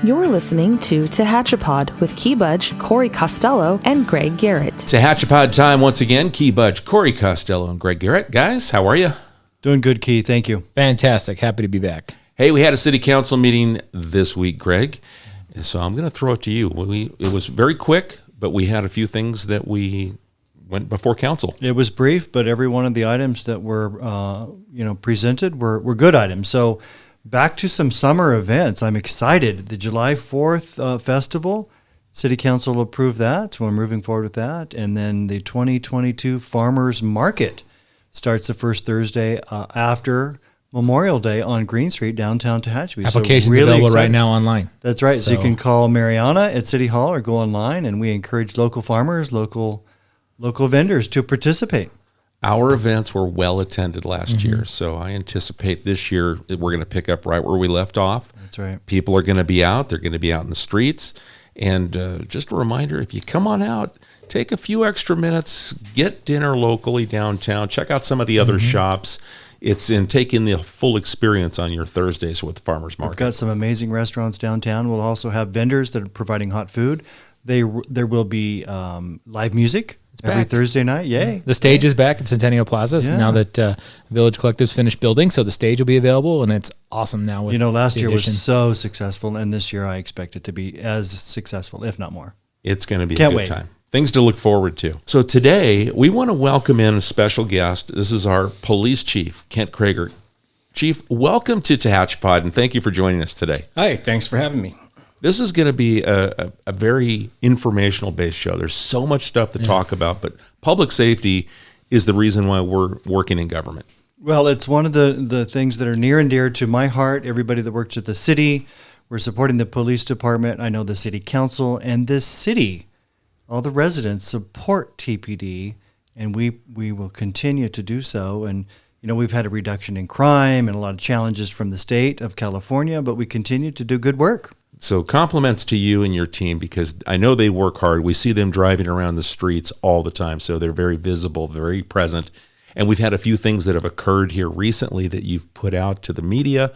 You're listening to Tehachapod with Key Budge, Corey Costello, and Greg Garrett. Tehachapod time once again. Key Budge, Corey Costello, and Greg Garrett. Guys, how are you? Doing good, Key. Thank you. Fantastic. Happy to be back. Hey, we had a city council meeting this week, Greg. So I'm going to throw it to you. It was very quick, but we had a few things that we went before council. It was brief, but every one of the items that were presented were good items. So back to some summer events. I'm excited. The July 4th festival, City Council approved that. We're moving forward with that. And then the 2022 Farmers Market starts the first Thursday after Memorial Day on Green Street, downtown Tehachapi. Applications available right now online. That's right. So you can call Mariana at City Hall or go online, and we encourage local farmers, local vendors to participate. Our events were well attended last year, so I anticipate this year we're going to pick up right where we left off. That's right. People are going to be out. They're going to be out in the streets. And just a reminder, if you come on out, take a few extra minutes, get dinner locally downtown, check out some of the other shops. It's in taking the full experience on your Thursdays with the Farmers Market. We've got some amazing restaurants downtown. We'll also have vendors that are providing hot food. There will be live music every Thursday night. Yay. The stage is back at Centennial Plaza now that Village Collective's finished building, so the stage will be available, and it's awesome now. With last year was so successful, and this year I expect it to be as successful, if not more. It's going to be a good time. Things to look forward to. So today, we want to welcome in a special guest. This is our police chief, Kent Kroeger. Chief, welcome to Tehachapod, and thank you for joining us today. Hi, thanks for having me. This is going to be a very informational-based show. There's so much stuff to talk about, but public safety is the reason why we're working in government. Well, it's one of the things that are near and dear to my heart. Everybody that works at the city, we're supporting the police department. I know the city council and this city, all the residents support TPD, and we will continue to do so. And we've had a reduction in crime and a lot of challenges from the state of California, but we continue to do good work. So compliments to you and your team, because I know they work hard. We see them driving around the streets all the time, so they're very visible, very present. And we've had a few things that have occurred here recently that you've put out to the media.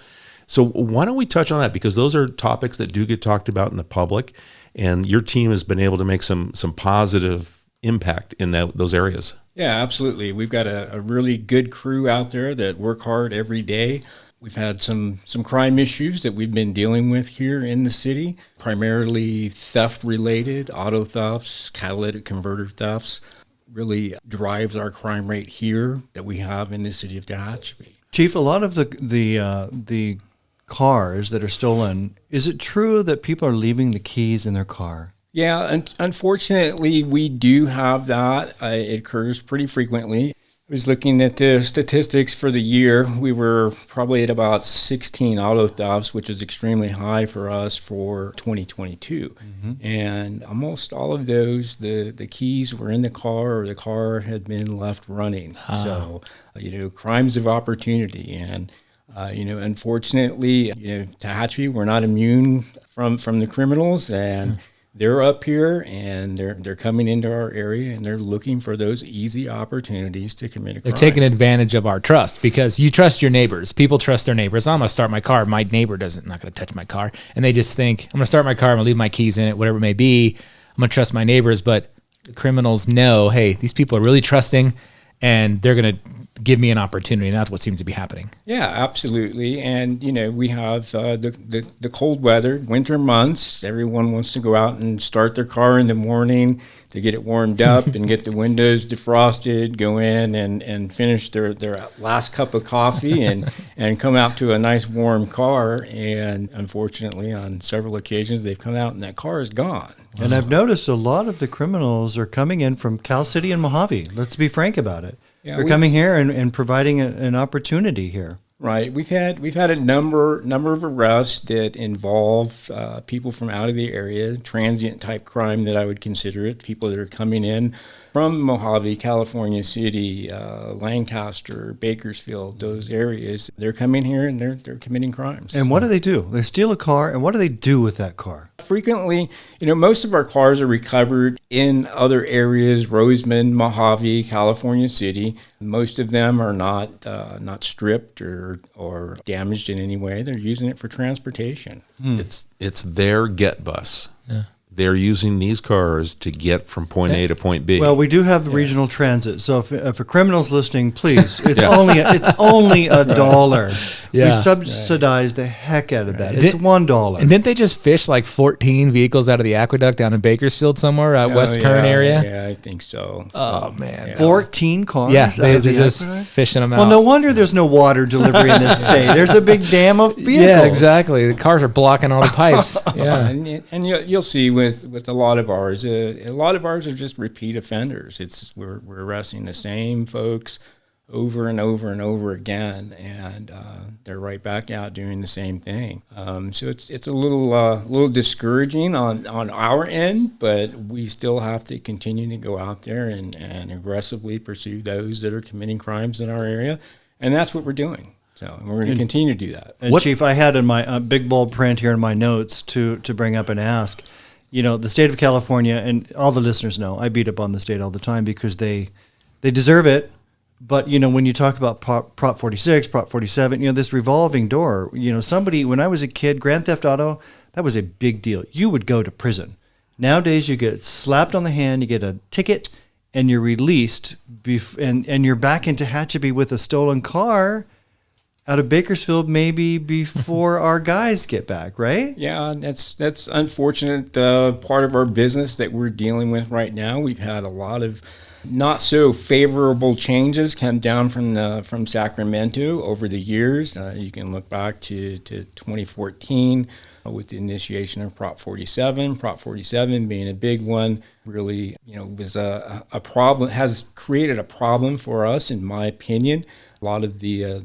So why don't we touch on that? Because those are topics that do get talked about in the public, and your team has been able to make some positive impact in those areas. Yeah, absolutely. We've got a really good crew out there that work hard every day. We've had some crime issues that we've been dealing with here in the city, primarily theft-related, auto thefts, catalytic converter thefts. Really drives our crime rate here that we have in the city of Tehachapi. Chief, a lot of the cars that are stolen, is it true that people are leaving the keys in their car? Yeah, unfortunately, we do have that. It occurs pretty frequently. I was looking at the statistics for the year. We were probably at about 16 auto thefts, which is extremely high for us for 2022. Mm-hmm. And almost all of those, the keys were in the car or the car had been left running. So, crimes of opportunity. And, unfortunately, Tehachapi, we're not immune from the criminals, and they're up here and they're coming into our area and they're looking for those easy opportunities to commit a crime. They're taking advantage of our trust because you trust your neighbors. People trust their neighbors. I'm going to start my car. My neighbor not going to touch my car. And they just think, I'm going to start my car. I'm going to leave my keys in it, whatever it may be. I'm going to trust my neighbors. But the criminals know, hey, these people are really trusting and they're going to give me an opportunity. And that's what seems to be happening. Yeah, absolutely. And, we have the cold weather, winter months. Everyone wants to go out and start their car in the morning to get it warmed up and get the windows defrosted, go in and finish their last cup of coffee and come out to a nice warm car. And unfortunately, on several occasions, they've come out and that car is gone. And I've noticed a lot of the criminals are coming in from Cal City and Mojave. Let's be frank about it. Yeah, they're coming here and providing an opportunity here. Right. We've had a number of arrests that involve people from out of the area, transient type crime that I would consider it. People that are coming in from Mojave, California City, Lancaster, Bakersfield, those areas. They're coming here and they're committing crimes. And what do they do? They steal a car, and what do they do with that car? Frequently, most of our cars are recovered in other areas, Roseman, Mojave, California City. Most of them are not stripped or or damaged in any way. They're using it for transportation. It's their get bus. They're using these cars to get from point A to point B. Well, we do have regional transit, so if a criminal's listening, please, it's only $1. Yeah. We subsidize the heck out of that. Did- It's $1. And didn't they just fish like 14 vehicles out of the aqueduct down in Bakersfield somewhere, West Current area? Yeah, I think so. Oh, man. Yeah. 14 cars. Yeah, out they're of the just aqueduct? fishing them out. Well, no wonder there's no water delivery in this state. There's a big dam of vehicles. Yeah, exactly. The cars are blocking all the pipes. Yeah. And you'll see with a lot of ours, a lot of ours are just repeat offenders. We're arresting the same folks over and over and over again, and they're right back out doing the same thing. So it's a little discouraging on our end, but we still have to continue to go out there and aggressively pursue those that are committing crimes in our area, and that's what we're doing. So we're going to continue to do that. And Chief, I had in my big bold print here in my notes to bring up and ask, the state of California, and all the listeners know, I beat up on the state all the time because they deserve it. But, when you talk about Prop 46, Prop 47, this revolving door, somebody, when I was a kid, Grand Theft Auto, that was a big deal. You would go to prison. Nowadays, you get slapped on the hand, you get a ticket, and you're released, and you're back in Tehachapi with a stolen car out of Bakersfield maybe before our guys get back, right? Yeah, that's unfortunate part of our business that we're dealing with right now. We've had a lot of not so favorable changes come down from Sacramento over the years. You can look back to 2014 with the initiation of Prop 47. Prop 47 being a big one, really, was a problem, has created a problem for us, in my opinion. A lot of the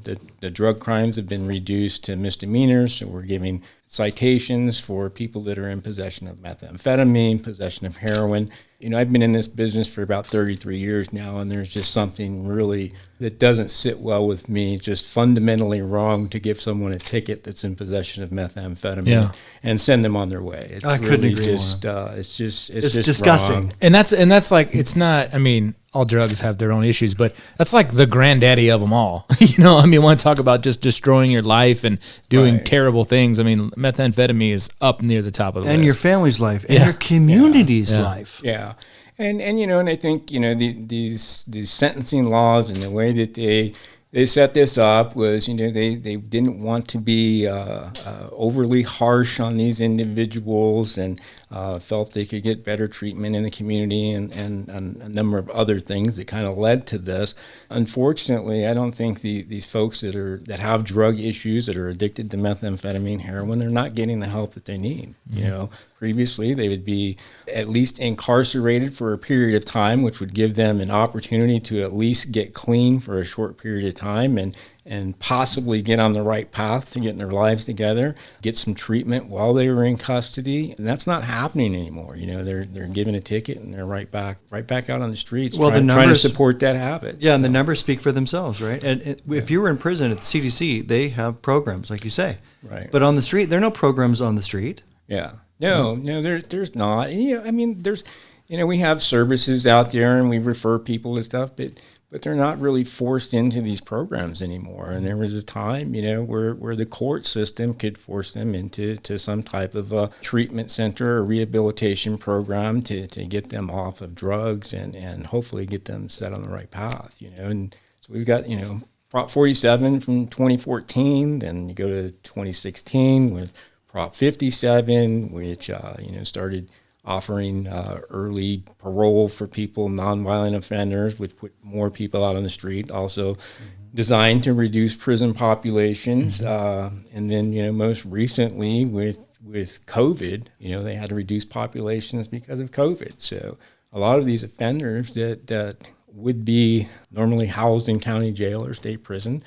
drug crimes have been reduced to misdemeanors, so we're giving citations for people that are in possession of methamphetamine, possession of heroin. I've been in this business for about 33 years now, and there's just something really that doesn't sit well with me. It's just fundamentally wrong to give someone a ticket that's in possession of methamphetamine and send them on their way. It's I couldn't agree just, more. it's just disgusting. wrong. And that's like, it's not, all drugs have their own issues, but that's like the granddaddy of them all. Want to talk about just destroying your life and doing terrible things. Methamphetamine is up near the top of the list. And your family's life, and your community's life. Yeah. And I think, these sentencing laws and the way that they set this up was, they didn't want to be overly harsh on these individuals, and felt they could get better treatment in the community, and a number of other things that kind of led to this. Unfortunately, I don't think these folks that have drug issues, that are addicted to methamphetamine, heroin, they're not getting the help that they need. Previously, they would be at least incarcerated for a period of time, which would give them an opportunity to at least get clean for a short period of time and possibly get on the right path to getting their lives together, get some treatment while they were in custody. And that's not happening anymore. They're given a ticket and they're right back out on the streets, trying to support that habit. Yeah, and the numbers speak for themselves, right? And if you were in prison at the CDC, they have programs, like you say. Right. But on the street, there are no programs on the street. Yeah. No, there's not. There's, we have services out there and we refer people to stuff, but they're not really forced into these programs anymore. And there was a time, where the court system could force them into some type of a treatment center or rehabilitation program to get them off of drugs and hopefully get them set on the right path, And so we've got, Prop 47 from 2014, then you go to 2016 with Prop 57, which, started offering early parole for people, nonviolent offenders, which put more people out on the street, also designed to reduce prison populations. And then, most recently with COVID, they had to reduce populations because of COVID. So a lot of these offenders that would be normally housed in county jail or state prison,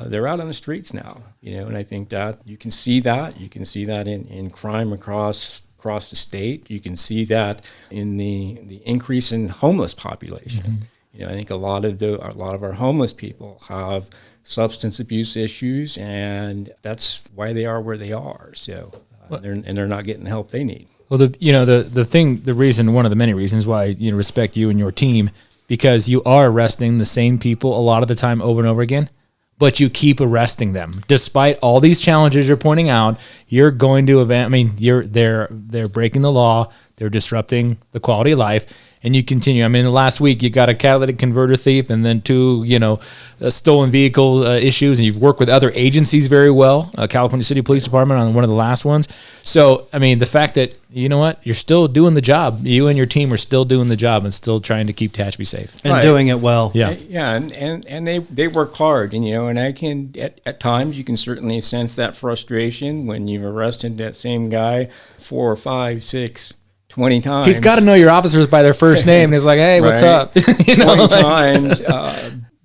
they're out on the streets now, and I think that you can see that. You can see that in crime across the state. You can see that in the increase in homeless population. I think a lot of our homeless people have substance abuse issues, and that's why they are where they are. So they're not getting the help they need. Well, the reason, one of the many reasons why I respect you and your team, because you are arresting the same people a lot of the time over and over again. but you keep arresting them. Despite all these challenges you're pointing out, you're going to they're breaking the law, they're disrupting the quality of life, and you continue. I mean, last week you got a catalytic converter thief and then two, stolen vehicle issues, and you've worked with other agencies very well, California City Police Department on one of the last ones. So, I mean, the fact that, you know what, you're still doing the job. You and your team are still doing the job and still trying to keep Tehachapi safe. And doing it well. Yeah. Yeah, and they work hard, and I can, at times, you can certainly sense that frustration when you've arrested that same guy 4 or 5, 6, 20 times. He's got to know your officers by their first name. And he's like, hey, what's up? 20 times.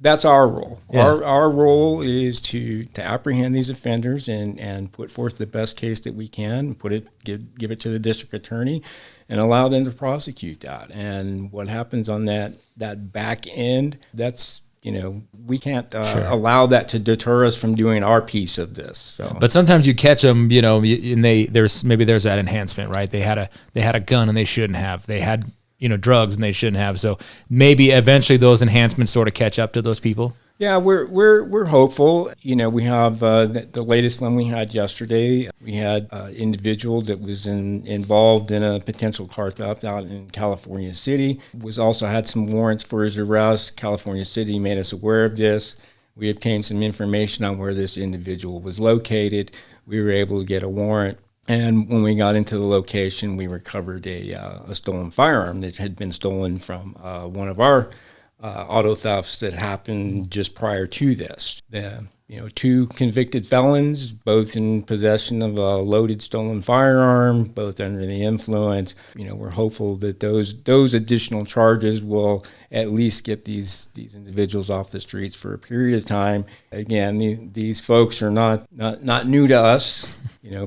That's our role. Yeah. Our role is to apprehend these offenders and put forth the best case that we can, give it to the district attorney and allow them to prosecute that. And what happens on that back end, that's, we can't allow that to deter us from doing our piece of this. So. But sometimes you catch them, and there's that enhancement, right? They had a gun and they shouldn't have. They had drugs and they shouldn't have. So maybe eventually those enhancements sort of catch up to those people. Yeah, we're hopeful. We have the latest one we had yesterday. We had an individual that was involved in a potential car theft out in California City. Also had some warrants for his arrest. California City made us aware of this. We obtained some information on where this individual was located. We were able to get a warrant. And when we got into the location, we recovered a stolen firearm that had been stolen from one of our auto thefts that happened just prior to this. Two convicted felons, both in possession of a loaded stolen firearm, both under the influence. We're hopeful that those additional charges will at least get these individuals off the streets for a period of time. Again, these folks are not new to us.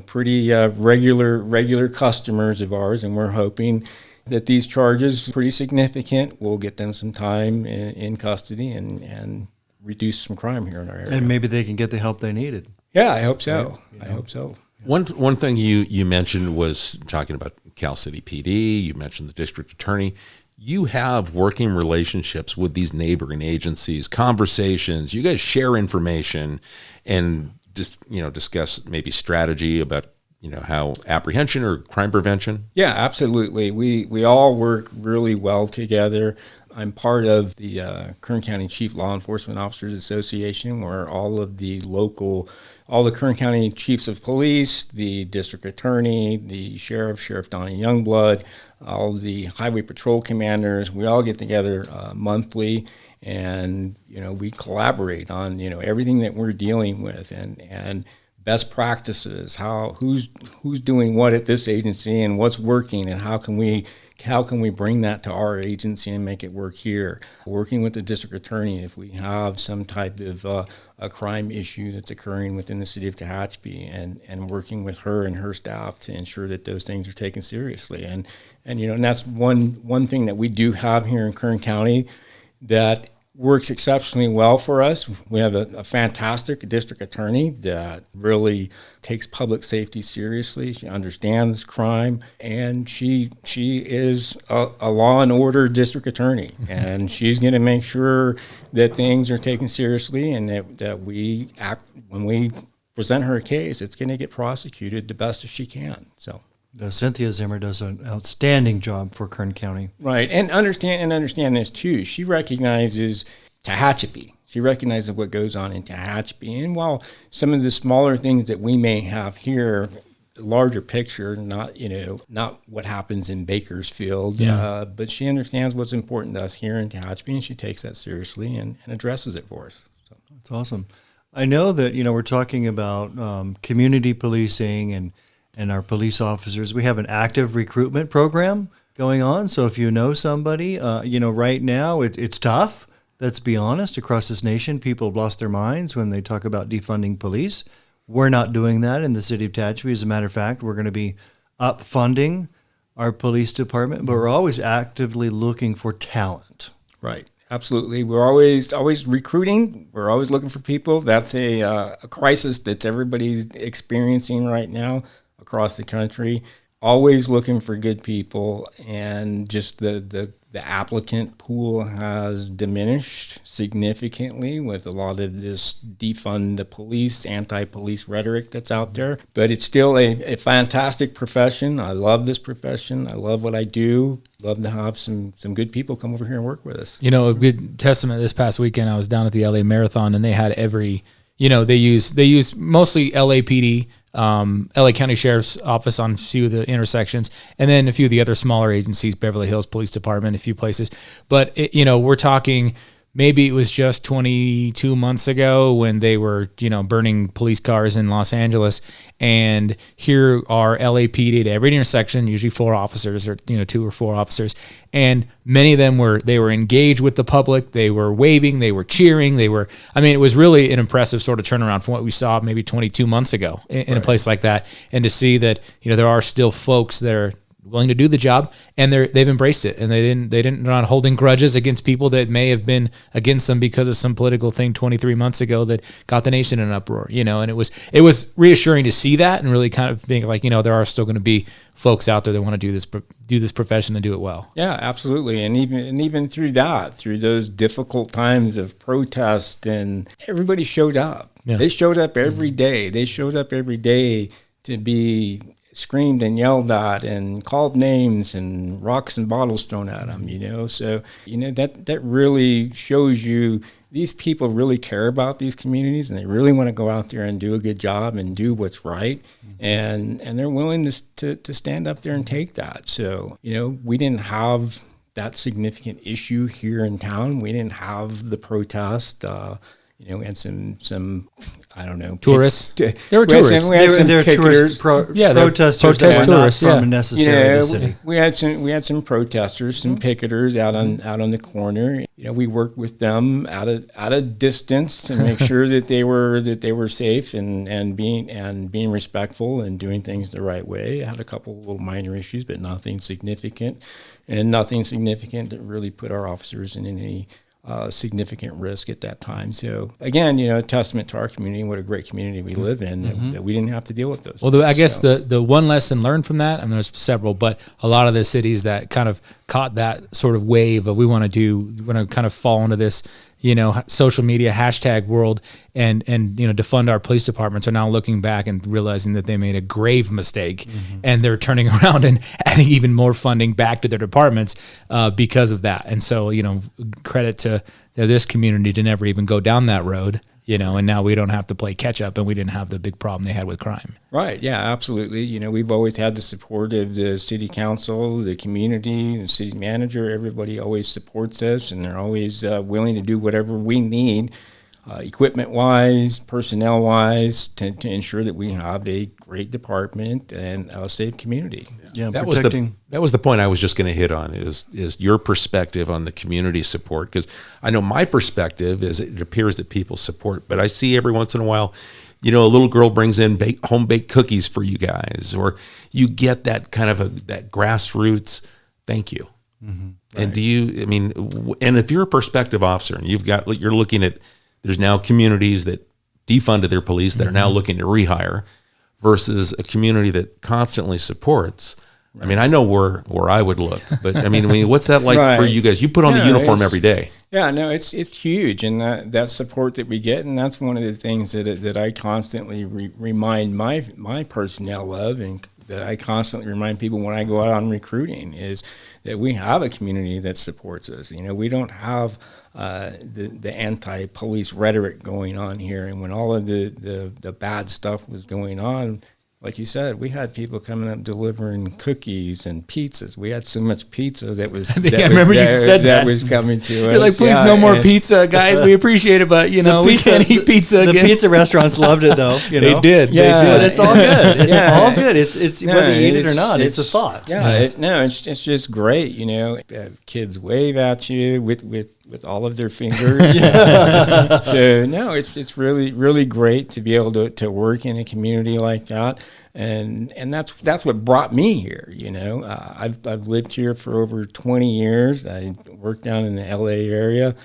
Pretty regular customers of ours, and we're hoping that these charges, pretty significant, will get them some time in custody and reduce some crime here in our area. And maybe they can get the help they needed. Yeah, I hope so. I hope so. One thing you mentioned was talking about Cal City PD. You mentioned the district attorney. You have working relationships with these neighboring agencies, conversations. You guys share information and just discuss maybe strategy about how apprehension or crime prevention. Yeah, absolutely. We all work really well together. I'm part of the Kern County Chief Law Enforcement Officers Association, where all the Kern County Chiefs of Police, the District Attorney, the Sheriff Donnie Youngblood, all the Highway Patrol Commanders, we all get together monthly, and we collaborate on everything that we're dealing with and best practices, who's doing what at this agency and what's working, and how can we bring that to our agency and make it work here. Working with the district attorney if we have some type of a crime issue that's occurring within the city of Tehachapi, and working with her and her staff to ensure that those things are taken seriously. And that's one thing that we do have here in Kern County that works exceptionally well for us. We have a fantastic district attorney that really takes public safety seriously. She understands crime, and she is a law and order district attorney, and she's going to make sure that things are taken seriously, and that we act when we present her a case, it's going to get prosecuted the best as she can. So. Cynthia Zimmer does an outstanding job for Kern County. Right, and understand this too. She recognizes Tehachapi. She recognizes what goes on in Tehachapi. And while some of the smaller things that we may have here, the larger picture, not what happens in Bakersfield, but she understands what's important to us here in Tehachapi, and she takes that seriously and addresses it for us. So. That's awesome. I know that we're talking about community policing and our police officers. We have an active recruitment program going on. So if you know somebody, right now it's tough. Let's be honest. Across this nation, people have lost their minds when they talk about defunding police. We're not doing that in the city of Tehachapi. As a matter of fact, we're going to be up funding our police department, but we're always actively looking for talent. Right. Absolutely. We're always recruiting. We're always looking for people. That's a crisis that everybody's experiencing right now across the country. Always looking for good people, and just the the applicant pool has diminished significantly with a lot of this defund the police, anti-police rhetoric that's out there. But it's still a fantastic profession. I love this profession. I love what I do. Love to have some good people come over here and work with us. You know, a good testament this past weekend, I was down at the LA Marathon, and they had every, you know, they use mostly LAPD, LA County Sheriff's Office on a few of the intersections, and then a few of the other smaller agencies, Beverly Hills Police Department, a few places. But, we're talking, maybe it was just 22 months ago when they were, burning police cars in Los Angeles. And here are LAPD at every intersection, usually 4 officers or, 2 or 4 officers. And many of them were engaged with the public. They were waving, they were cheering. It was really an impressive sort of turnaround from what we saw maybe 22 months ago in a place like that. And to see that, there are still folks that are willing to do the job, and they've embraced it, and they're not holding grudges against people that may have been against them because of some political thing 23 months ago that got the nation in an uproar, and it was reassuring to see that and really kind of think like, there are still going to be folks out there that want to do this profession and do it well. Yeah, absolutely. And even through those difficult times of protest, and everybody showed up. Yeah. They showed up every day. They showed up every day to be screamed and yelled at and called names and rocks and bottles thrown at them, So, that really shows you these people really care about these communities, and they really want to go out there and do a good job and do what's right. And they're willing to stand up there and take that. So, we didn't have that significant issue here in town. We didn't have the protest, and some I don't know, tourists. There were tourists. There were tourists, protesters that were not from necessarily the city. We had some protesters, some picketers out on the corner. We worked with them at a distance to make sure that they were safe and being respectful and doing things the right way. I had a couple of little minor issues, but nothing significant, that really put our officers in any significant risk at that time. So again, a testament to our community and what a great community we live in, that we didn't have to deal with those. Well, I guess the one lesson learned from that, there's several, but a lot of the cities that kind of caught that sort of wave of we want to kind of fall into this, social media hashtag world and defund our police departments are now looking back and realizing that they made a grave mistake, and they're turning around and adding even more funding back to their departments because of that. And so, credit to this community to never even go down that road, and now we don't have to play catch up, and we didn't have the big problem they had with crime. Right. Yeah, absolutely. We've always had the support of the city council, the community, the city manager. Everybody always supports us, and they're always willing to do whatever we need, equipment-wise, personnel-wise, to ensure that we have a great department and a safe community. Yeah, that was the point I was just going to hit on is your perspective on the community support, because I know my perspective is it appears that people support, but I see every once in a while, a little girl brings in home-baked cookies for you guys, or you get that kind of that grassroots thank you. Mm-hmm. Right. And if you're a prospective officer and you're looking at, there's now communities that defunded their police that are now looking to rehire versus a community that constantly supports. Right. I know where I would look, but what's that like for you guys? You put on the uniform every day. Yeah, no, it's huge, and that support that we get, and that's one of the things that I constantly remind my personnel of, and that I constantly remind people when I go out on recruiting, is that we have a community that supports us. We don't have the anti-police rhetoric going on here, and when all of the bad stuff was going on, like you said, we had people coming up delivering cookies and pizzas. We had so much pizza that was I remember you said that was coming to us. You're like, please, no more pizza, guys. We appreciate it, but we can't eat pizza again. The pizza restaurants loved it, though. They did. Yeah, but it's all good. It's all good. It's whether you eat it or not. It's a thought. Yeah, it's just great. Kids wave at you with all of their fingers. So no, it's really, really great to be able to work in a community like that. And that's what brought me here. I've lived here for over 20 years. I worked down in the LA area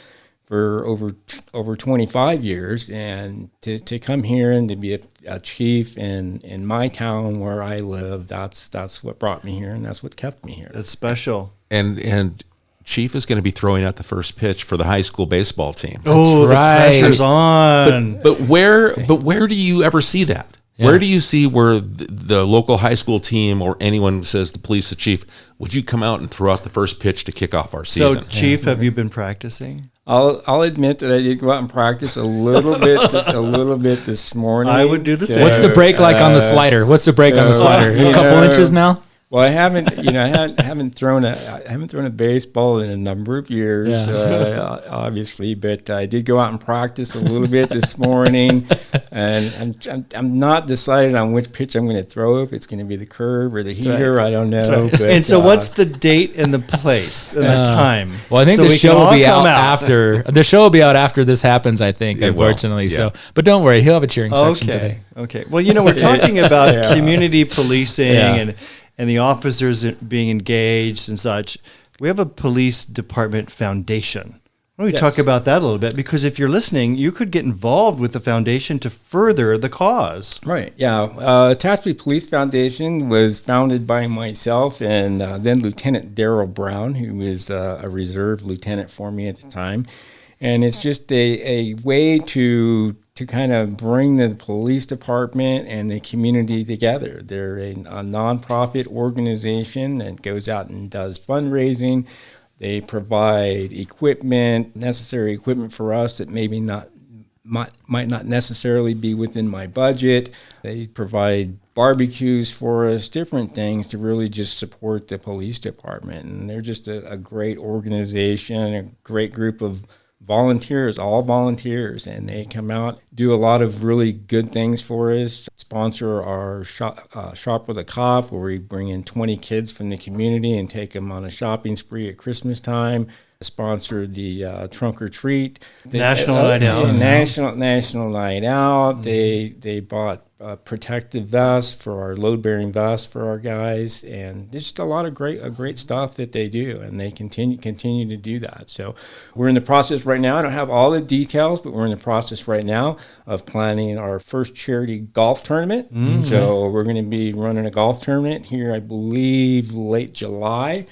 for over 25 years, and to come here and to be a chief in my town where I live, that's what brought me here, and that's what kept me here. That's special. And Chief is going to be throwing out the first pitch for the high school baseball team. Oh, right. the pressure's on. But where do you ever see that? Yeah. Where do you see where the local high school team or anyone says, the police, the chief, would you come out and throw out the first pitch to kick off our season? So, Chief, have you been practicing? I'll admit that I did go out and practice a little bit this morning. I would do the same. What's the break like on the slider? What's the break on the slider? A couple inches now? Well, I haven't thrown a baseball in a number of years, obviously, but I did go out and practice a little bit this morning, and I'm not decided on which pitch I'm going to throw. If it's going to be the curve or the heater, I don't know. But, and so, what's the date and the place and the time? Well, I think So the we show can will all be come out after. The show will be out after this happens, I think, It will, unfortunately. yeah. So, but don't worry, he'll have a cheering section today. Okay. Well, we're talking about community policing Yeah. and the officers being engaged and such. We have a police department foundation. Why don't we talk about that a little bit? Because if you're listening, you could get involved with the foundation to further the cause. Right. Yeah. Tehachapi Police Foundation was founded by myself and then Lieutenant Daryl Brown, who was a reserve lieutenant for me at the time. And it's just a way to kind of bring the police department and the community together. They're a nonprofit organization that goes out and does fundraising. They provide necessary equipment for us that maybe might not necessarily be within my budget. They provide barbecues for us, different things to really just support the police department. And they're just a great organization, a great group of volunteers, all volunteers, and they come out, do a lot of really good things for us, sponsor our Shop with a Cop, where we bring in 20 kids from the community and take them on a shopping spree at Christmas time, sponsor the Trunk or Treat. National Night Out. National Night Out. They bought protective vests for our load-bearing vests for our guys, and there's just a lot of great stuff that they do, and they continue to do that. So we're in the process right now. I don't have all the details, but we're in the process right now of planning our first charity golf tournament. Mm-hmm. So we're going to be running a golf tournament here, I believe, late July,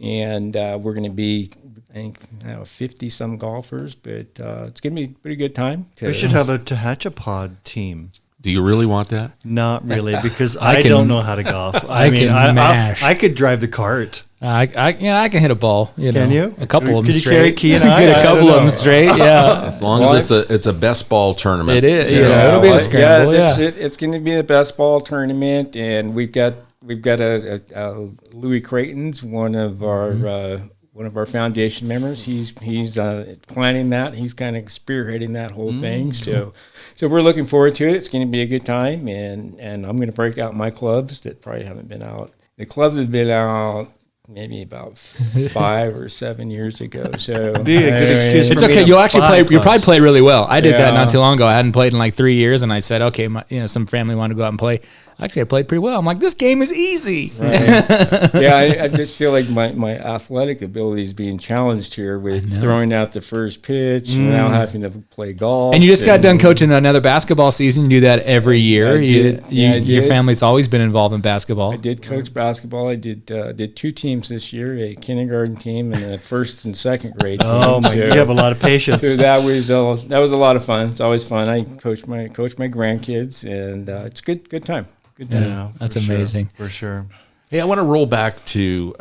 and we're going to be, I think, 50-some golfers, but it's going to be a pretty good time. We should have a Tehachapod team. Do you really want that? Not really, because I don't know how to golf. I could drive the cart. I can hit a ball. Can you? A couple of them Could you straight. carry Key and I? Get a I couple don't of them know. straight. Yeah. As long as it's a best ball tournament. It is. It'll be a scramble. That's it. It's going to be the best ball tournament, and we've got a Louis Creighton's one of our foundation members. He's planning that. He's kind of spearheading that whole thing. So we're looking forward to it. It's going to be a good time, and I'm going to break out my clubs that probably haven't been out. The clubs have been out maybe about 5 or 7 years ago. So Be a good excuse. It's for me okay. to You'll actually buy play. You'll probably clubs. play really well. I did that not too long ago. I hadn't played in like 3 years, and I said, okay, some family wanted to go out and play. Actually, I played pretty well. I'm like, this game is easy. Right. I just feel like my athletic ability is being challenged here with throwing out the first pitch and now having to play golf. And you just got done coaching another basketball season. You do that every year. I did. Your family's always been involved in basketball. I did coach basketball. I did 2 teams this year, a kindergarten team and a first and second grade team. Oh my! You have a lot of patience. So that was a lot of fun. It's always fun. I coach my grandkids, and it's good time. Good time. Yeah, That's for amazing. Sure, for sure. Hey, I want to roll back to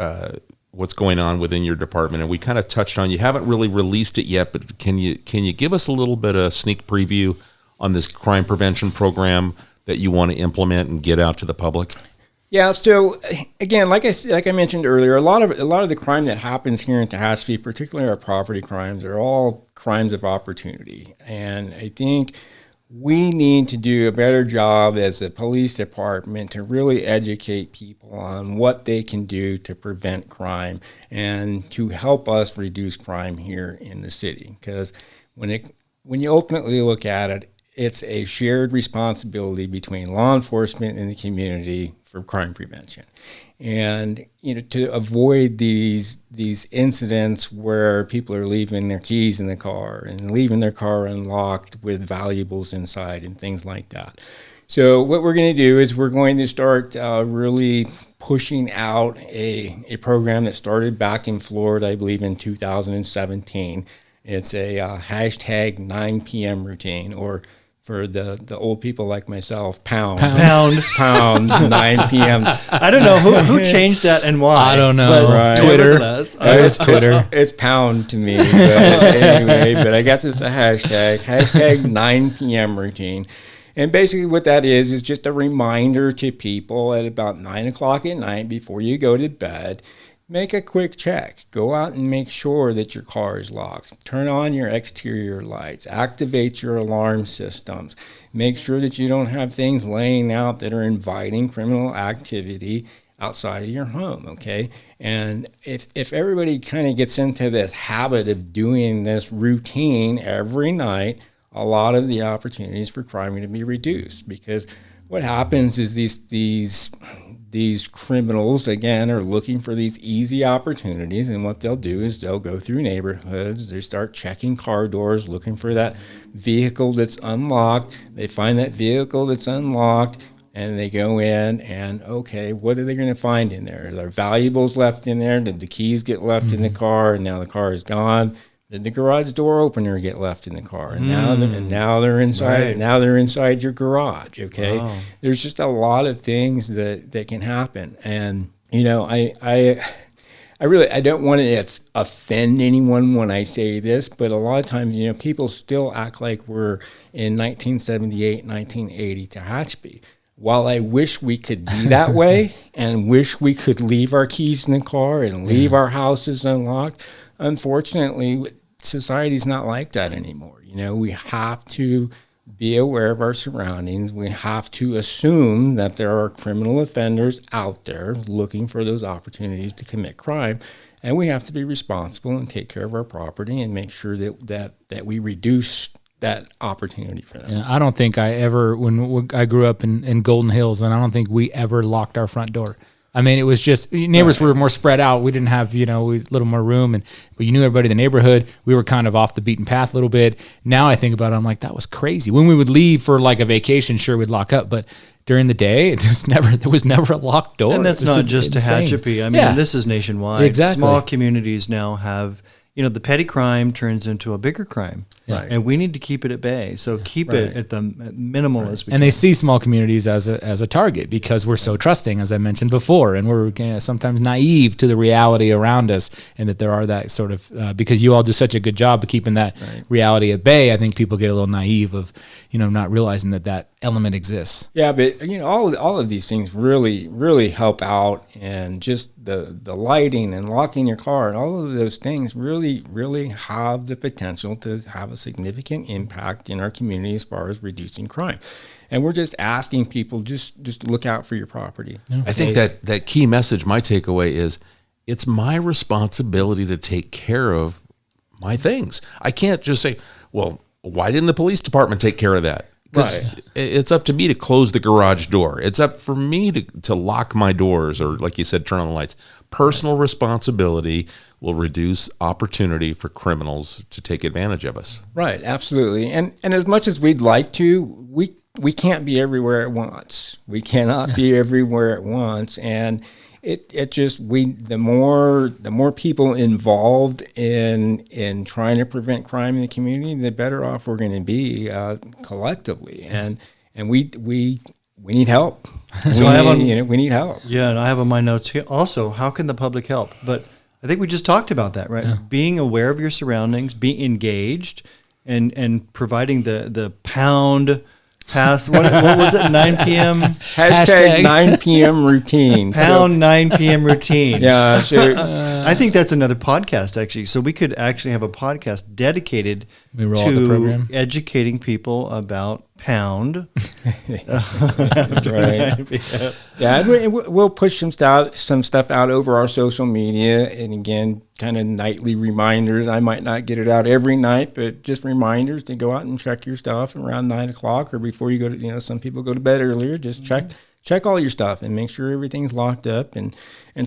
what's going on within your department, and we kind of touched on. You haven't really released it yet, but can you give us a little bit of sneak preview on this crime prevention program that you want to implement and get out to the public? Yeah. So again, like I mentioned earlier, a lot of the crime that happens here in Tehachapi, particularly our property crimes, are all crimes of opportunity, and I think we need to do a better job as a police department to really educate people on what they can do to prevent crime and to help us reduce crime here in the city. Because when you ultimately look at it, it's a shared responsibility between law enforcement and the community for crime prevention. And to avoid these incidents where people are leaving their keys in the car and leaving their car unlocked with valuables inside and things like that. So what we're going to do is we're going to start really pushing out a program that started back in Florida, I believe in 2017. It's a hashtag 9 p.m. routine, or for the old people like myself, pound 9 p.m. I don't know who changed that and why. I don't know. But Right. Twitter. It's Twitter. It's pound to me. But anyway, but I guess it's a hashtag 9 p.m. routine. And basically what that is just a reminder to people at about 9 o'clock at night before you go to bed. Make a quick check. Go out and make sure that your car is locked. Turn on your exterior lights. Activate your alarm systems. Make sure that you don't have things laying out that are inviting criminal activity outside of your home, okay? And if everybody kind of gets into this habit of doing this routine every night, a lot of the opportunities for crime are going to be reduced, because what happens is these criminals, again, are looking for these easy opportunities, and what they'll do is they'll go through neighborhoods, they start checking car doors, looking for that vehicle that's unlocked. They find that vehicle that's unlocked, and they go in and, okay, what are they going to find in there? Are there valuables left in there? Did the keys get left in the car, and now the car is gone? Did the garage door opener get left in the car? And now they're inside. Right. Now they're inside your garage. Okay, Wow. There's just a lot of things that can happen, and I don't want to offend anyone when I say this, but a lot of times people still act like we're in 1978, 1980 Tehachapi. While I wish we could be that way and wish we could leave our keys in the car and leave our houses unlocked, unfortunately, society's not like that anymore. We have to be aware of our surroundings. We have to assume that there are criminal offenders out there looking for those opportunities to commit crime. And we have to be responsible and take care of our property and make sure that we reduce that opportunity for them. Yeah, I don't think I ever, when I grew up in Golden Hills, and I don't think we ever locked our front door. I mean, it was just, neighbors were more spread out. We didn't have, a little more room, but you knew everybody in the neighborhood. We were kind of off the beaten path a little bit. Now I think about it, I'm like, that was crazy. When we would leave for like a vacation, sure, we'd lock up, but during the day, there was never a locked door. And that's not just Tehachapi. I mean, this is nationwide. Exactly. Small communities now have, the petty crime turns into a bigger crime. Right. And we need to keep it at bay. So keep it at the minimal as we can. And they see small communities as a target because we're so trusting, as I mentioned before, and we're sometimes naive to the reality around us, and that there are that sort of because you all do such a good job of keeping that reality at bay. I think people get a little naive of not realizing that element exists. Yeah, but all of these things really help out, and just the lighting and locking your car and all of those things really have the potential to have a significant impact in our community as far as reducing crime. And we're just asking people just look out for your property. I think that key message, my takeaway is, it's my responsibility to take care of my things. I can't just say, well, why didn't the police department take care of that? Because it's up to me to close the garage door. It's up for me to lock my doors, or like you said, turn on the lights. Personal responsibility will reduce opportunity for criminals to take advantage of us. Right, absolutely. And as much as we'd like to, we can't be everywhere at once. We cannot be everywhere at once. And the more people involved in trying to prevent crime in the community, the better off we're going to be collectively. And we need help. We need help. Yeah, and I have on my notes here also, how can the public help? But I think we just talked about that, right? Yeah. Being aware of your surroundings, being engaged, and providing the pound pass. What was it? 9 p.m. Hashtag 9 p.m. routine. Pound 9 p.m. routine. Yeah, sure. I think that's another podcast, actually. So we could actually have a podcast dedicated to educating people about pound. Right. Yeah, we'll push some stuff out over our social media, and again, kind of nightly reminders. I might not get it out every night, but just reminders to go out and check your stuff around 9 o'clock or before you go to. Some people go to bed earlier. Just check check all your stuff and make sure everything's locked up, and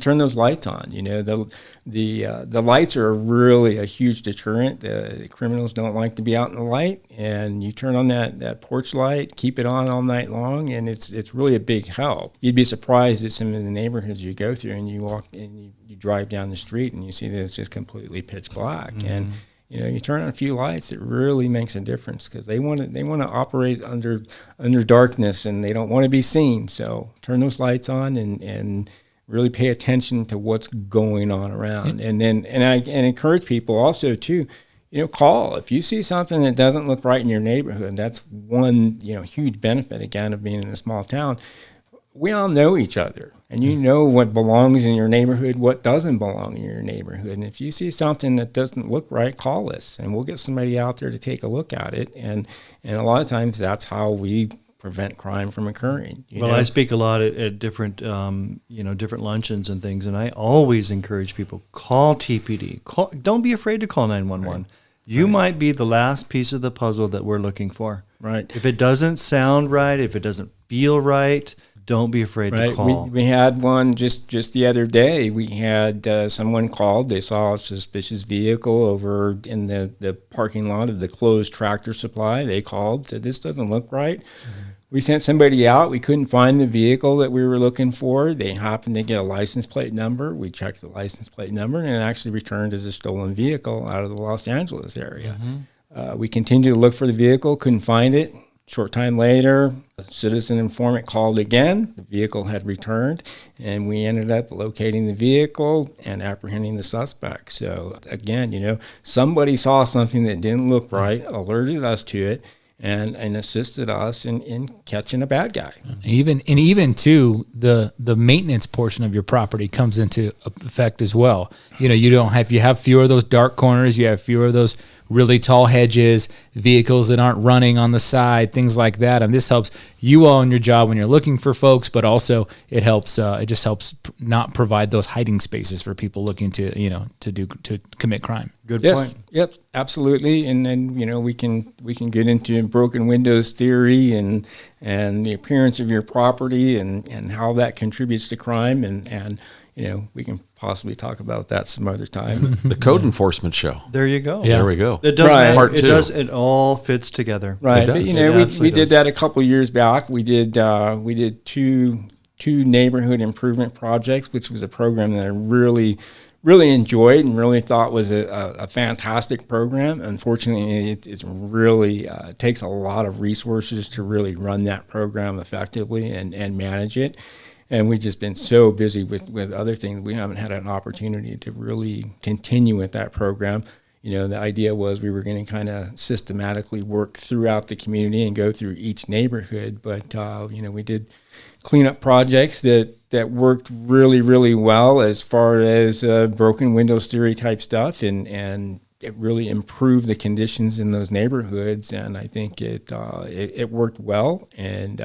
turn those lights on. You know, the lights are really a huge deterrent. The criminals don't like to be out in the light, and you turn on that porch light, keep it on all night long, and it's really a big help. You'd be surprised at some of the neighborhoods you go through, and you walk and you drive down the street and you see that it's just completely pitch black. And you know, you turn on a few lights, it really makes a difference, because they want to operate under darkness, and they don't want to be seen. So turn those lights on and really pay attention to what's going on around. And I encourage people also to, you know, call if you see something that doesn't look right in your neighborhood. That's one, you know, huge benefit again of being in a small town. We all know each other, and you know what belongs in your neighborhood, what doesn't belong in your neighborhood. And if you see something that doesn't look right, call us, and we'll get somebody out there to take a look at it. And a lot of times that's how we prevent crime from occurring. Well, I speak a lot at different, different luncheons and things, and I always encourage people, call TPD. Don't be afraid to call 911. Right. You might be the last piece of the puzzle that we're looking for. Right. If it doesn't sound right, if it doesn't feel right, don't be afraid to call. We had one just the other day. We had someone called. They saw a suspicious vehicle over in the parking lot of the closed Tractor Supply. They called, said, this doesn't look right. We sent somebody out. We couldn't find the vehicle that we were looking for. They happened to get a license plate number. We checked the license plate number, and it actually returned as a stolen vehicle out of the Los Angeles area. We continued to look for the vehicle, couldn't find it. Short time later, a citizen informant called again. The vehicle had returned, and we ended up locating the vehicle and apprehending the suspect. So again, you know, somebody saw something that didn't look right, alerted us to it, and assisted us in catching a bad guy. Even too, the maintenance portion of your property comes into effect as well. You know, you have fewer of those dark corners, you have fewer of those really tall hedges, vehicles that aren't running on the side, things like that. And this helps you all in your job when you're looking for folks, but also it helps. It just helps not provide those hiding spaces for people looking to commit crime. Good point. Yep, absolutely. And then, you know, we can get into broken windows theory and the appearance of your property and how that contributes to crime, and you know, we can possibly talk about that some other time. The code enforcement show. There you go. Yeah. There we go. It does matter. Part two. It all fits together. Right. But, you know, we did that a couple of years back. We did two neighborhood improvement projects, which was a program that I really enjoyed and really thought was a fantastic program. Unfortunately, it's really takes a lot of resources to really run that program effectively and manage it. And we've just been so busy with other things, we haven't had an opportunity to really continue with that program. You know, the idea was we were going to kind of systematically work throughout the community and go through each neighborhood. But, you know, we did cleanup projects that worked really, really well as far as broken windows theory type stuff, and it really improved the conditions in those neighborhoods. And I think it worked well. And,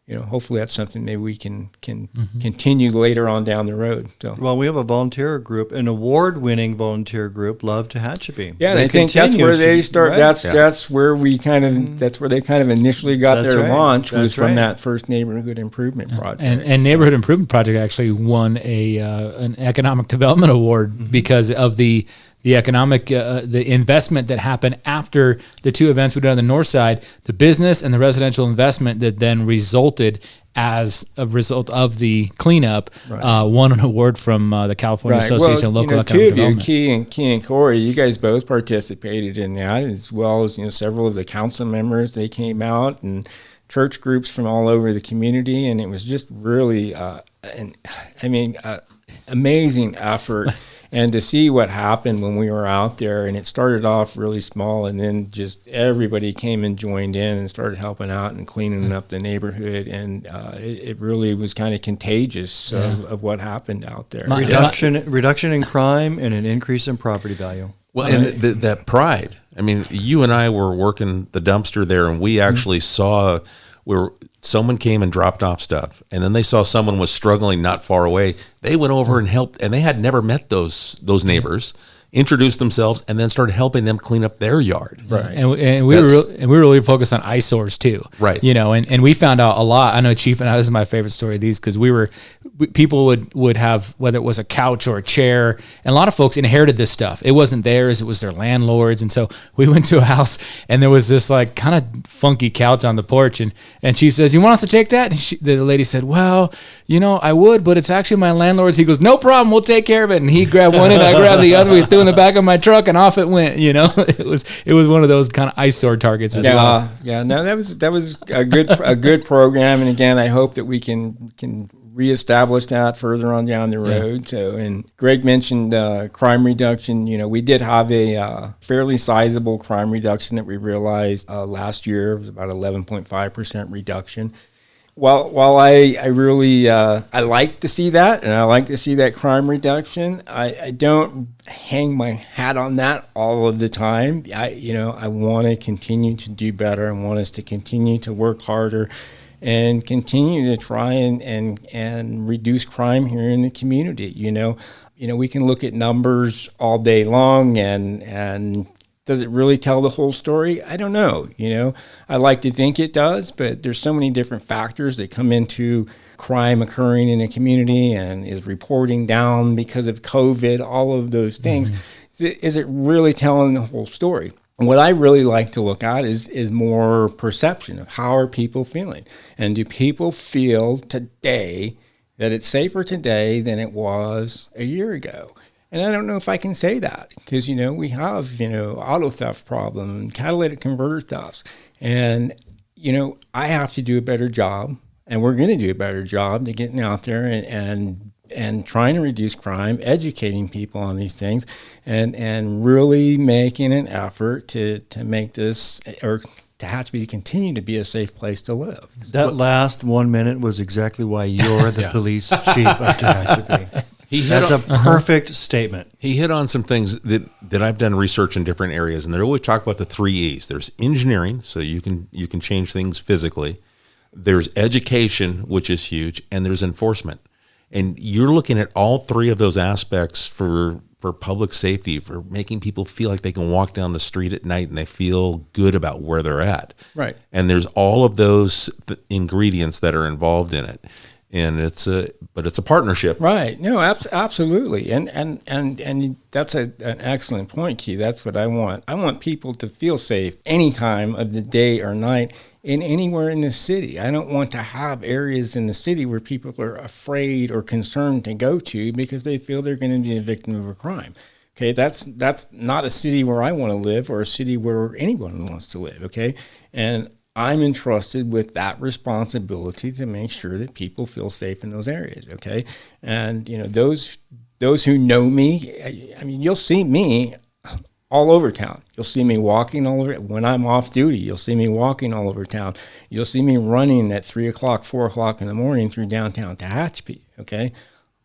you know, hopefully that's something maybe we can continue later on down the road. So, well, we have a volunteer group, an award-winning volunteer group, Love Tehachapi. Yeah, I think that's where they start. Right? That's where we that's where they kind of initially got their launch, was from that first neighborhood improvement project. And neighborhood improvement project actually won an economic development award because of the economic, the investment that happened after the two events we did on the north side, the business and the residential investment that then resulted as a result of the cleanup, won an award from the California Association of Local Economic Development. Key and Corey, you guys both participated in that, as well as, you know, several of the council members. They came out, and church groups from all over the community, and it was just really, amazing effort. And to see what happened when we were out there, and it started off really small, and then just everybody came and joined in and started helping out and cleaning up the neighborhood, and it really was kind of contagious of what happened out there. Reduction in crime and an increase in property value. Well, and that pride. I mean, you and I were working the dumpster there, and we actually saw someone came and dropped off stuff, and then they saw someone was struggling not far away, they went over and helped, and they had never met those neighbors, introduced themselves, and then started helping them clean up their yard. Right. And we were really focused on eyesores too. Right. You know, and we found out a lot. I know Chief and I, this is my favorite story of these, because people would have, whether it was a couch or a chair, and a lot of folks inherited this stuff. It wasn't theirs, it was their landlord's. And so we went to a house and there was this like kind of funky couch on the porch, and Chief says, "You want us to take that?" And the lady said, "Well, you know, I would, but it's actually my landlord's." He goes, "No problem, we'll take care of it." And he grabbed one and I grabbed the other. We threw in the back of my truck and off it went. You know, it was one of those kind of eyesore targets as well. Yeah, no, that was a good program, and again, I hope that we can reestablish that further on down the road. Yeah. So, and Greg mentioned crime reduction. You know, we did have a fairly sizable crime reduction that we realized last year. It was about 11.5% reduction. While I really I like to see that, and I like to see that crime reduction, I don't hang my hat on that all of the time. I want to continue to do better. I want us to continue to work harder and continue to try and reduce crime here in the community. You know, we can look at numbers all day long, and does it really tell the whole story? I don't know. You know, I like to think it does, but there's so many different factors that come into crime occurring in a community, and is reporting down because of COVID, all of those things. Mm-hmm. Is it really telling the whole story? What I really like to look at is more perception of how are people feeling. And do people feel today that it's safer today than it was a year ago? And I don't know if I can say that, because, you know, we have, auto theft problem, catalytic converter thefts. And, I have to do a better job, and we're going to do a better job to getting out there and trying to reduce crime, educating people on these things, and really making an effort to make this, or Tehachapi, to continue to be a safe place to live. That last 1 minute was exactly why you're the police chief of Tehachapi. That's a perfect statement. He hit on some things that I've done research in different areas, and they always talk about the 3 E's. There's engineering, so you can change things physically. There's education, which is huge, and there's enforcement. And you're looking at all three of those aspects for public safety, for making people feel like they can walk down the street at night and they feel good about where they're at. Right. And there's all of those ingredients that are involved in it. And it's a partnership. Right. No, absolutely. And that's an excellent point, Key. That's what I want. I want people to feel safe any time of the day or night in anywhere in the city. I don't want to have areas in the city where people are afraid or concerned to go to because they feel they're going to be a victim of a crime. Okay, that's not a city where I want to live, or a city where anyone wants to live. Okay, and I'm entrusted with that responsibility to make sure that people feel safe in those areas, okay? And, those who know me, I mean, you'll see me all over town. You'll see me walking all over. When I'm off duty, you'll see me walking all over town. You'll see me running at 3 o'clock, 4 o'clock in the morning through downtown Tehachapi, okay?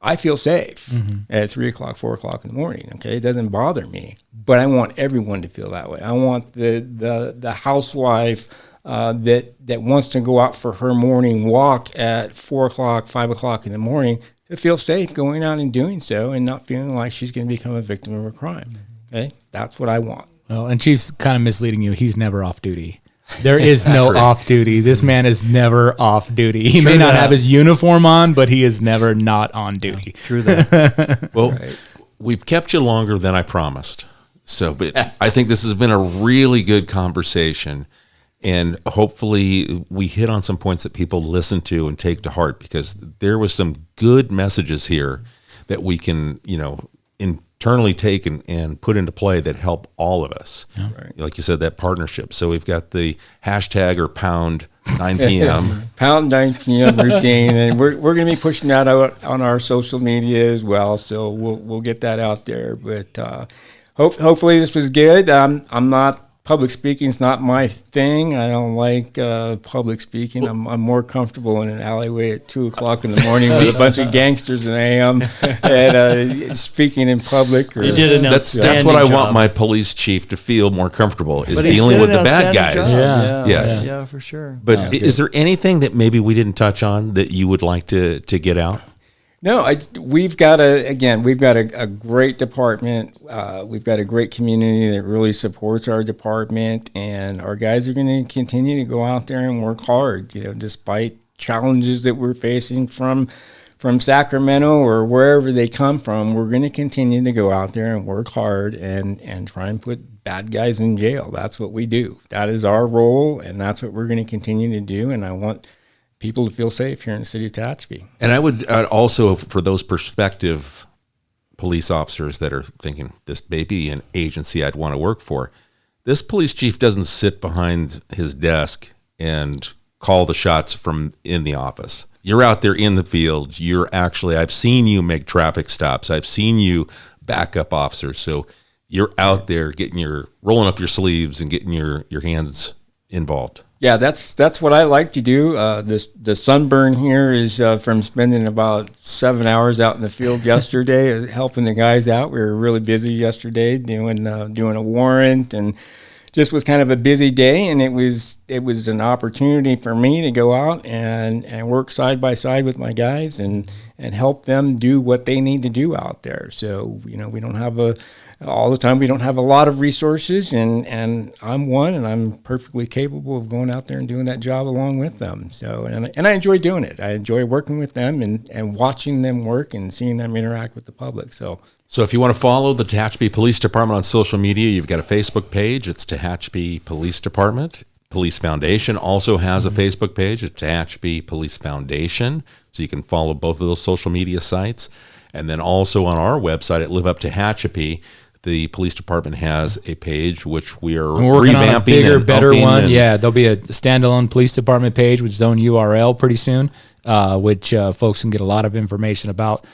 I feel safe at 3 o'clock, 4 o'clock in the morning, okay? It doesn't bother me, but I want everyone to feel that way. I want the housewife that wants to go out for her morning walk at 4 o'clock, 5 o'clock in the morning to feel safe going out and doing so, and not feeling like she's going to become a victim of a crime. Okay, that's what I want. Well, and Chief's kind of misleading you. He's never off duty. There is no off duty. This man is never off duty. He may not have his uniform on, but he is never not on duty. True that. Well, we've kept you longer than I promised. So, but I think this has been a really good conversation. And hopefully we hit on some points that people listen to and take to heart, because there was some good messages here that we can, internally take and put into play that help all of us. Yeah. Right. Like you said, that partnership. So we've got the hashtag or pound 9 p.m. Pound 9 p.m. routine. And we're going to be pushing that out on our social media as well. So we'll get that out there. But hopefully this was good. I'm not public speaking's not my thing. I don't like public speaking. I'm more comfortable in an alleyway at 2:00 in the morning with a bunch of gangsters and and speaking in public. You did an That's what I want my police chief to feel more comfortable is But he dealing did with an the bad outstanding guys. job. Yeah. Yes. Yeah, for sure. But is there anything that maybe we didn't touch on that you would like to get out? No, we've got a great department. We've got a great community that really supports our department, and our guys are going to continue to go out there and work hard. You know, despite challenges that we're facing from Sacramento or wherever they come from, we're going to continue to go out there and work hard and try and put bad guys in jail. That's what we do. That is our role, and that's what we're going to continue to do. And I want people to feel safe here in the city of Tehachapi. And I'd also, for those prospective police officers that are thinking, this may be an agency I'd want to work for, this police chief doesn't sit behind his desk and call the shots from in the office. You're out there in the field. I've seen you make traffic stops. I've seen you back up officers. So you're out there rolling up your sleeves and getting your hands involved. Yeah, that's what I like to do. The sunburn here is from spending about 7 hours out in the field yesterday, helping the guys out. We were really busy yesterday doing a warrant, and just was kind of a busy day. And it was an opportunity for me to go out and work side by side with my guys and help them do what they need to do out there. So we don't have all the time. We don't have a lot of resources, and I'm one, and I'm perfectly capable of going out there and doing that job along with them. So, and I enjoy doing it. I enjoy working with them and watching them work and seeing them interact with the public. So if you want to follow the Tehachapi Police Department on social media, you've got a Facebook page. It's Tehachapi Police Department. Police Foundation also has a Facebook page. It's Tehachapi Police Foundation. So you can follow both of those social media sites. And then also on our website at Live Up Tehachapi, the police department has a page which we are working revamping on a bigger, better one. and Yeah, there'll be a standalone police department page with its own URL pretty soon, which folks can get a lot of information about.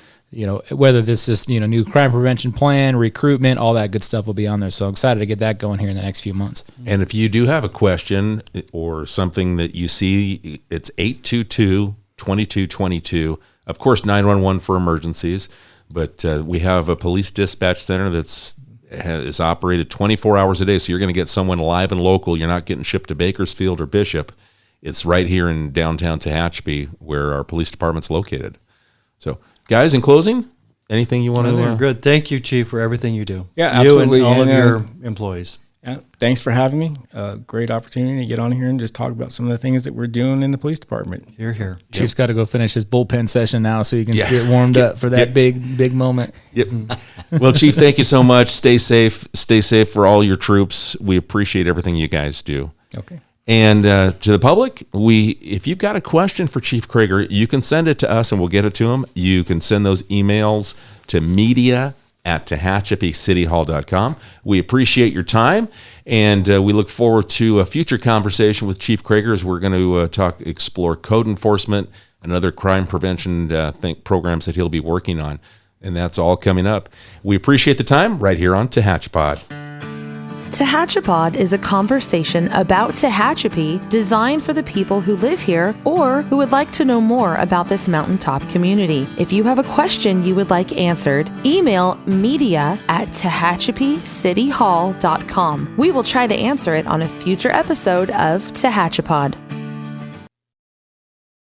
Whether this is new crime prevention plan, recruitment, all that good stuff will be on there. So I'm excited to get that going here in the next few months. And if you do have a question or something that you see, it's 822-2222. Of course, 911 for emergencies. But we have a police dispatch center is operated 24 hours a day. So you're going to get someone live and local. You're not getting shipped to Bakersfield or Bishop. It's right here in downtown Tehachapi where our police department's located. So, guys, in closing, anything you want to? Good. Thank you, Chief, for everything you do. Yeah, absolutely. You and all of your employees. Yeah, thanks for having me. Great opportunity to get on here and just talk about some of the things that we're doing in the police department. You're here. Chief's got to go finish his bullpen session now so he can get warmed up for that big moment. Yep. Well, Chief, thank you so much. Stay safe. Stay safe for all your troops. We appreciate everything you guys do. Okay. And to the public, if you've got a question for Chief Kroeger, you can send it to us and we'll get it to him. You can send those emails to media@TehachapiCityHall.com. We appreciate your time, and we look forward to a future conversation with Chief Kroeger as we're going to explore code enforcement and other crime prevention programs that he'll be working on. And that's all coming up. We appreciate the time right here on Tehachapod. Tehachapod is a conversation about Tehachapi designed for the people who live here or who would like to know more about this mountaintop community. If you have a question you would like answered, email media@TehachapiCityHall.com. We will try to answer it on a future episode of Tehachapod.